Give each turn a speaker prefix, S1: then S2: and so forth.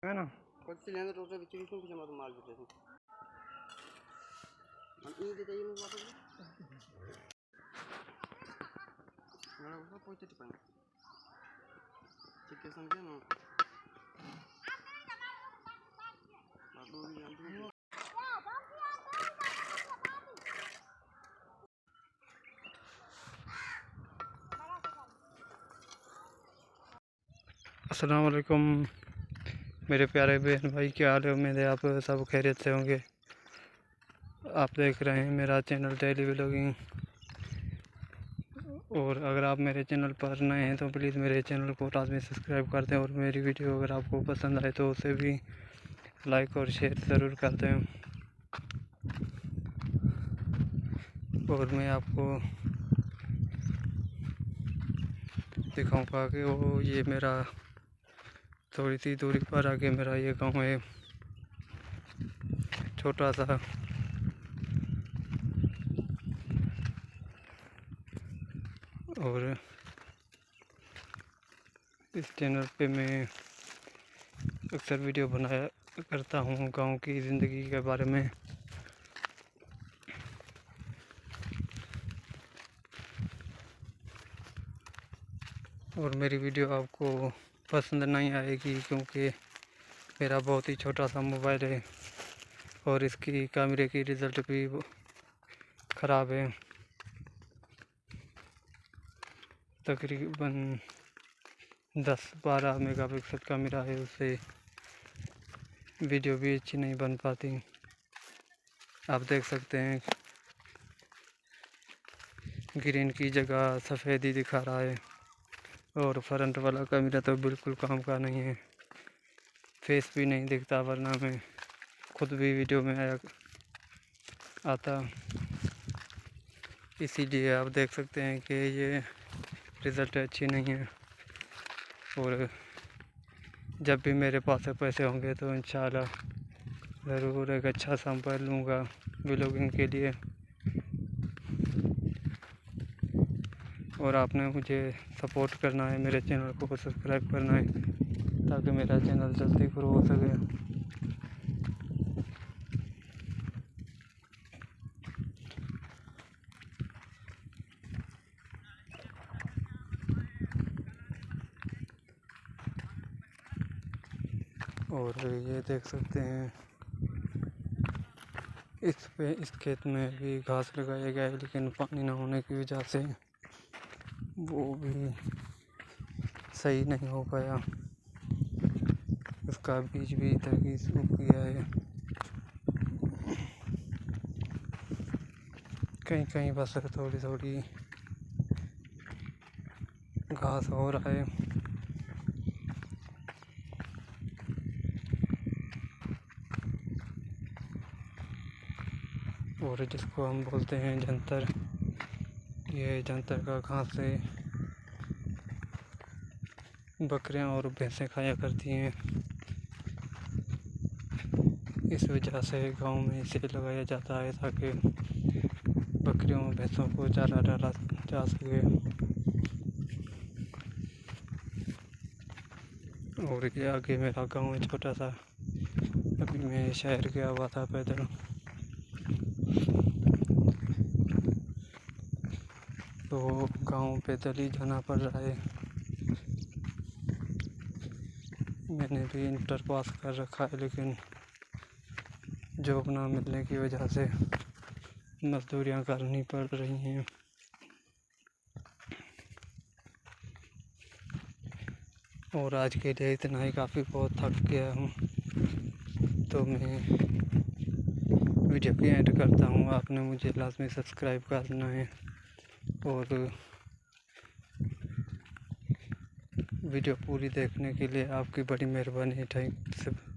S1: है ना
S2: कुछ लेंगे तो उसे बिचड़ी क्यों कुछ मत मार देते हैं हम ये देते हैं मुझे वापस ना वो पहुंचे तो पाएंगे ठीक है समझे ना बाबू भी जानते हैं
S1: अस्सलाम वालेकुम मेरे प्यारे बहन भाई, क्या हाल है। उम्मीद है आप सब खैरियत से होंगे। आप देख रहे हैं मेरा चैनल डेली व्लॉगिंग, और अगर आप मेरे चैनल पर नए हैं तो प्लीज़ मेरे चैनल को लाजमी सब्सक्राइब कर दें, और मेरी वीडियो अगर आपको पसंद आए तो उसे भी लाइक और शेयर ज़रूर कर दें। और मैं आपको दिखाऊंगा कि वो ये मेरा थोड़ी सी दूरी पर आगे मेरा ये गांव है, छोटा सा। और इस चैनल पे मैं अक्सर वीडियो बनाया करता हूँ गांव की ज़िंदगी के बारे में। और मेरी वीडियो आपको पसंद नहीं आएगी क्योंकि मेरा बहुत ही छोटा सा मोबाइल है और इसकी कैमरे की रिज़ल्ट भी ख़राब है। तकरीबन 10-12 मेगापिक्सल कैमरा है, उससे वीडियो भी अच्छी नहीं बन पाती। आप देख सकते हैं ग्रीन की जगह सफ़ेद ही दिखा रहा है, और फ्रंट वाला कैमरा तो बिल्कुल काम का नहीं है, फेस भी नहीं दिखता, वरना मैं खुद भी वीडियो में आता। इसीलिए आप देख सकते हैं कि ये रिज़ल्ट अच्छी नहीं है। और जब भी मेरे पास पैसे होंगे तो इंशाल्लाह ज़रूर एक अच्छा सा मोबाइल लूँगा व्लॉगिंग के लिए। और आपने मुझे सपोर्ट करना है, मेरे चैनल को सब्सक्राइब करना है ताकि मेरा चैनल जल्दी ग्रो हो सके। और ये देख सकते हैं इस खेत में भी घास लगाया गया है, लेकिन पानी ना होने की वजह से वो भी सही नहीं हो पाया। उसका बीज भी इधर ही सूख गया है, कहीं कहीं बस थोड़ी थोड़ी घास हो रहा है। और जिसको हम बोलते हैं जंतर, ये जंतर का घास से बकरियां और भैंसें खाया करती हैं। इस वजह से गांव में इसे लगाया जाता है ताकि बकरियों और भैंसों को चारा डाला जा सके। और ये आगे मेरा गांव है छोटा सा। अभी मैं शहर गया हुआ था पैदल, तो गांव पैदल ही जाना पड़ रहा है। मैंने भी इंटर पास कर रखा है, लेकिन जॉब ना मिलने की वजह से मजदूरियां करनी पड़ रही हैं। और आज के लिए इतना ही काफ़ी, बहुत थक गया हूँ, तो मैं वीडियो की एंड करता हूँ। आपने मुझे लाजमी सब्सक्राइब करना है, और वीडियो पूरी देखने के लिए आपकी बड़ी मेहरबानी। थैंक